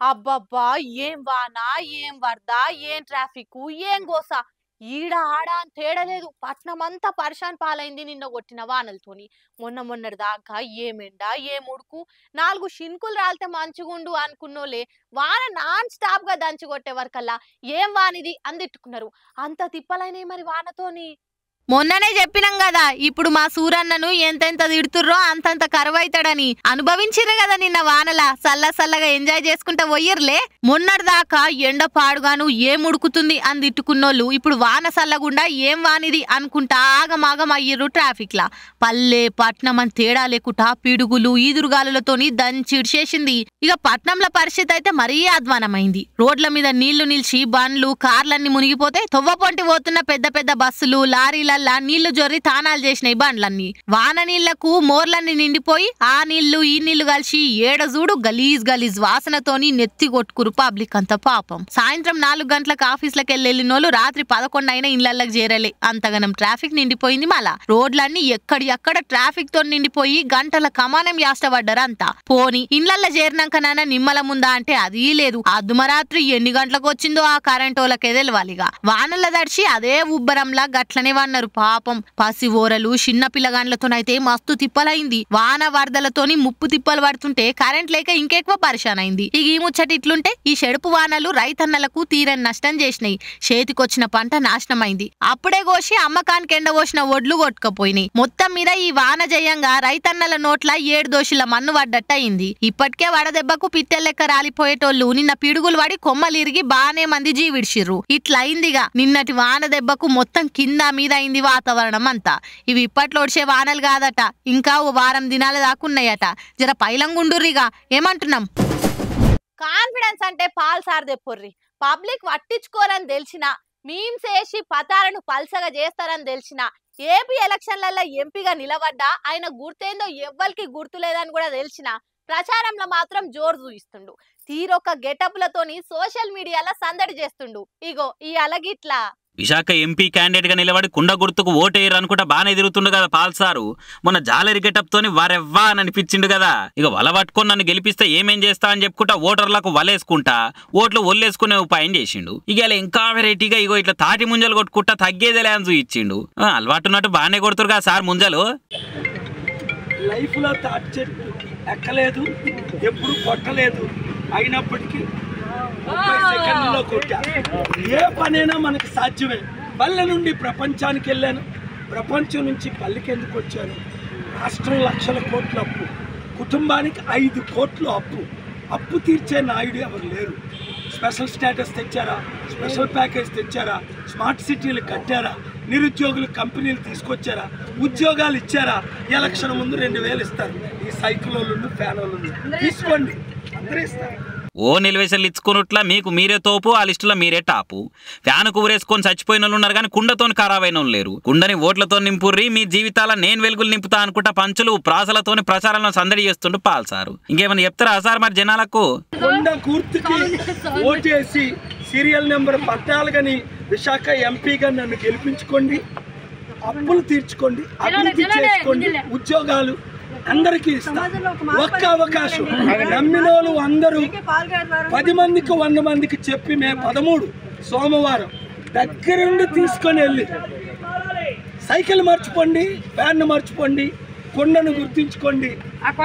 అబ్బబ్బా! ఏం వాన, ఏం వరద, ఏం ట్రాఫిక్కు, ఏం గోస. ఈడ, ఆడ అని తేడా లేదు. పట్నమంతా పరేషాన్ పాలైంది నిన్న కొట్టిన వానలతోని. మొన్నటి దాకా ఏం ఎండ, ఏం ఉడుకు. 4 షిన్కులు రాలితే మంచిగుండు అనుకున్నోళ్ళే వాన నాన్ స్టాప్‌గా దంచి కొట్టే వరకల్లా ఏం వానిది అని తిట్టుకున్నారు. అంత తిప్పలైనయి మరి వానతోని. మొన్ననే చెప్పినాం కదా ఇప్పుడు మా సూరన్నను ఎంతెంత తిడుతుర్రో అంతంత కరువైతాడని. అనుభవించిర్రు కదా నిన్న వానల సల్లగా ఎంజాయ్ చేసుకుంటా పోయిర్లే. మొన్నటిదాకా ఎండ పాడుగాను ఏం ఉడుకుతుంది అని తిట్టుకున్నోళ్ళు ఇప్పుడు వాన సల్లగుండా ఏం వానిది అనుకుంటా ఆగమాగం అయ్యిర్రు ట్రాఫిక్ లా. పల్లె పట్నం అని తేడా లేకుండా పిడుగులు ఈదురుగాలులతోని దంచిడిచేసింది. ఇక పట్నంల పరిస్థితి అయితే మరీ అధ్వానమైంది. రోడ్ల మీద నీళ్లు నిలిచి బండ్లు కార్లన్నీ మునిగిపోతే తొవ్వపొంటి పోతున్న పెద్ద బస్సులు లారీల నీళ్లు జొర్రి తానాలు చేసినాయి బండ్లన్నీ. వాన నీళ్లకు మోర్లన్నీ నిండిపోయి ఆ నీళ్లు ఈ నీళ్లు కలిసి ఏడజూడు గలీజ్ వాసనతోని నెత్తి కొట్టుకురు పబ్లిక్ అంతా పాపం. సాయంత్రం 4 గంటలకు ఆఫీసులకు వెళ్ళినోళ్ళు రాత్రి 11 అయినా ఇళ్లకి చేరలే. అంతగనం ట్రాఫిక్ నిండిపోయింది. మళ్ళా రోడ్లన్నీ ఎక్కడియక్కడ ట్రాఫిక్ తో నిండిపోయి గంటల కమానం యాష్టపడ్డారంతా. పోని ఇళ్లల్లో చేరినాక నాన్న నిమ్మల ముందా అంటే అది లేదు. అర్ధమరాత్రి ఎన్ని గంటలకు వచ్చిందో ఆ కరెంట్ వాళ్ళకే తెలవాలిగా. వానల దడిచి అదే ఉబ్బరంలా గట్లనే వన్నారు పాపం. పసి ఓరలు చిన్న పిల్లగాండ్లతోనైతే మస్తు తిప్పలైంది. వాన వరదలతోని ముప్పు తిప్పలు పడుతుంటే కరెంట్ లేక ఇంకెక్కువ పరిశాన్ అయింది. ఇక ఈ ముచ్చట ఇట్లుంటే ఈ షెడుపు వానలు రైతన్నలకు తీరని నష్టం చేసినాయి. చేతికొచ్చిన పంట నాశనమైంది. అప్పుడే కోసి అమ్మకానికి ఎండబోసిన ఒడ్లు కొట్టుకపోయినాయి. మొత్తం మీద ఈ వాన జయంగా రైతన్నల నోట్ల 7 దోషుల మన్ను పడ్డట్టయింది. ఇప్పటికే వడదెబ్బకు పిట్టెల్లెక్క రాలిపోయేటోళ్లు నిన్న పిడుగులు పడి కొమ్మలు ఇరిగి బానే మంది జీవిడిచిర్రు. ఇట్లయిందిగా నిన్నటి వాన దెబ్బకు మొత్తం కింద మీద అయింది వాతావరణం అంతా. ఇవి ఇప్పట్లో వచ్చే వానలు కాదట, ఇంకా ఓ వారం దినాల దాకున్నాయట. జర పైలంగుండుర్రిగా ఏమంటున్నాం. కాన్ఫిడెన్స్ అంటే పాల్సార్ దెప్పుర్రి. పబ్లిక్ పట్టించుకోరని తెలిసినా మీమ్స్ వేసి పతాలను పల్సగా చేస్తారని తెలిసినా ఏపీ ఎలక్షన్లలో ఎంపీగా నిలబడ్డా ఆయన గుర్తేందో ఎవ్వరికి గుర్తులేదని కూడా తెలిసినా ప్రచారంలో మాత్రం జోరు చూయిస్తుండు. తీరొక్క గెటప్లతోని సోషల్ మీడియాలో సందడి చేస్తుండు. ఇగో ఈ అలగిట్లా విశాఖ ఎంపీ క్యాండిడేట్ గా నిలబడి కుండ గుర్తుకు ఓటేయరు అనుకుంటా బాగానే తిరుగుతుండు కదా పాల్సారు. మొన్న జాలరి గెటప్ తోని వారెవ్వా అని అనిపించిండు కదా. ఇక వల పట్టుకొని నన్ను గెలిపిస్తే ఏమేం చేస్తా అని చెప్పుకుంటా ఓటర్లకు వలేసుకుంటా ఓట్లు ఒళ్ళేసుకునే ఉపాయం చేసిండు. ఇక ఇలా ఇంకా వెరైటీగా ఇగో ఇట్లా తాటి ముంజలు కొట్టుకుంటా తగ్గేదేలే అని చూయించిండు. అలవాటున్నట్టు బాగానే కొడుతురు కదా సార్ ముంజలు. లైఫ్ లో తాటి చెట్టు ఎక్కలేదు, ఎప్పుడు కొట్టలేదు, అయినప్పటికీ 30 సెకండ్లలో కొట్టా. ఏ పనైనా మనకు సాధ్యమే. పల్లె నుండి ప్రపంచానికి వెళ్ళాను, ప్రపంచం నుంచి పల్లెకి ఎందుకు వచ్చాను. రాష్ట్రం లక్షల కోట్ల అప్పు, కుటుంబానికి 5 కోట్లు అప్పు తీర్చే నాయుడు ఎవరు లేరు. స్పెషల్ స్టేటస్ తెచ్చారా, స్పెషల్ ప్యాకేజ్ తెచ్చారా, స్మార్ట్ సిటీలు కట్టారా, నిరుద్యోగులు కంపెనీలు తీసుకొచ్చారా, ఉద్యోగాలు ఇచ్చారా. ఎలక్షన్ ముందు 2000 ఇస్తారు. ఈ సైకిల్ వాళ్ళు ఫ్యాన్ వాళ్ళు తీసుకోండి, అందరూ ఇస్తారు. ఓ నిలవేసలు ఇచ్చుకున్నట్లా మీకు మీరే తోపు, ఆ లిస్టులో మీరే టాపు. ఫ్యాన్ కూరేసుకొని చచ్చిపోయిన వాళ్ళు ఉన్నారు కానీ కుండతో ఖరాబైన వాళ్ళు లేరు. కుండని ఓట్లతో నింపుర్రి, మీ జీవితాల నేను వెలుగులు నింపుతా అనుకుంటా పంచులు ప్రాసలతోని ప్రచారంలో సందడి చేస్తుండు పాల్సారు. ఇంకేమైనా చెప్తారా సార్ మరి జనాలకు. కుండ గుర్తుకి ఓటేసి సీరియల్ నెంబర్ 14 విశాఖ ఎంపీగా నన్ను గెలిపించుకోండి, అప్పులు తీర్చుకోండి, అభివృద్ధి చేసుకోండి, ఉద్యోగాలు అందరికీ ఇస్తా. ఒక్క అవకాశం నమ్మిన వాళ్ళు అందరూ 10 మందికి 100 మందికి చెప్పి మే 13 సోమవారం దగ్గరుండి తీసుకొని వెళ్ళి సైకిల్ మర్చిపోండి, ఫ్యాన్ మర్చిపోండి, కొండను గుర్తించుకోండి.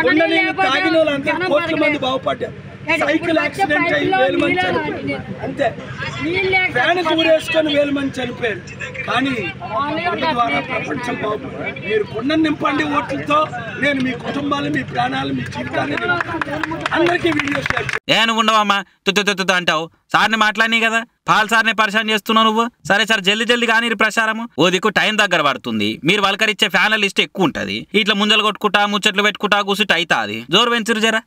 కొండని తాగిన వాళ్ళందరూ కోట్ల మంది బాగుపడ్డారు. సైకిల్ యాక్సిడెంట్ అయ్యి 1000 మంది చనిపోయారు అంతే. ఫ్యాన్ కూరేసుకొని 1000 మంది చనిపోయారు. కానీ కొండ ద్వారా ప్రపంచం బాగుపడింది. మీరు కొండను నింపండి ఓట్లతో. నేను మీ కుటుంబాలు, మీ ప్రాణాలు, మీ జీవితాన్ని అందరికీ వీడియో షేర్ చేయండి. ఏనుగుండవమ్మా తుత్తు అంటావు. సార్ని మాట్లాడి కదా పాల్సార్ని పరిశాన్ చేస్తున్నావు నువ్వు. సరే సార్ జల్దీ కానీ ప్రచారము. ఓ దిక్కు టైం దగ్గర పడుతుంది. మీరు వల్కరిచ్చే ఫ్యాన్ల లిస్ట్ ఎక్కువ ఉంటది. ఇట్లా ముంజలు కొట్టుకుంటా ముచ్చట్లు పెట్టుకుంటా కూసుట అవుతాది. జోరు పెంచురు జరా.